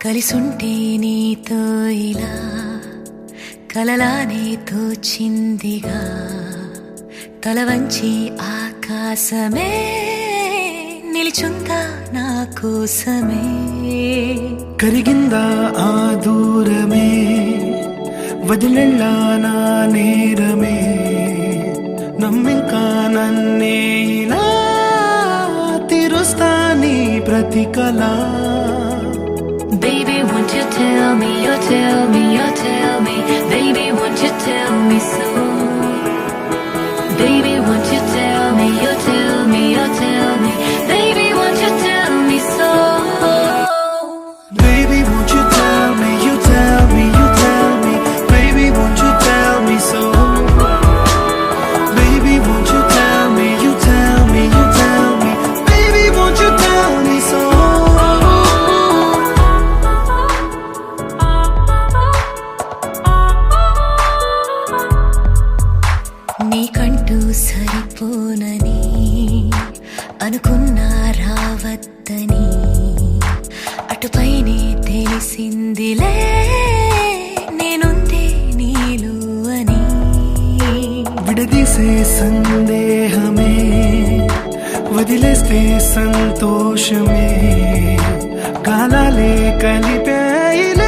కలిసుంటే నీతో ఇలా కలలానే తోచిందిగా తల వంచి ఆకాశమే నిలిచుందా నా కోసమే కరిగిందా ఆ దూరమే వదిలెళ్ళా నా నేరమే నమ్మింకా నన్నే ఇలా తీరుస్తా నీ ప్రతి కళ Baby, won't you tell me, you tell me, you tell me Baby, won't you tell me so Baby, won't you tell me, you tell me, you tell me Baby, won't you tell me so Baby, won't you tell me, you tell me, you tell me Baby, won't you tell me so Baby, won't you tell me, you tell me, you tell me Baby, won't you tell me so నీకంటూ సరిపోనని అనుకున్నా రావద్దని అటుపైనే తెలిసిందిలే నేనుందే నీలు అని విడదీసే సందేహమే వదిలేస్తే సంతోషమే కాలాలే కలిపాయిలే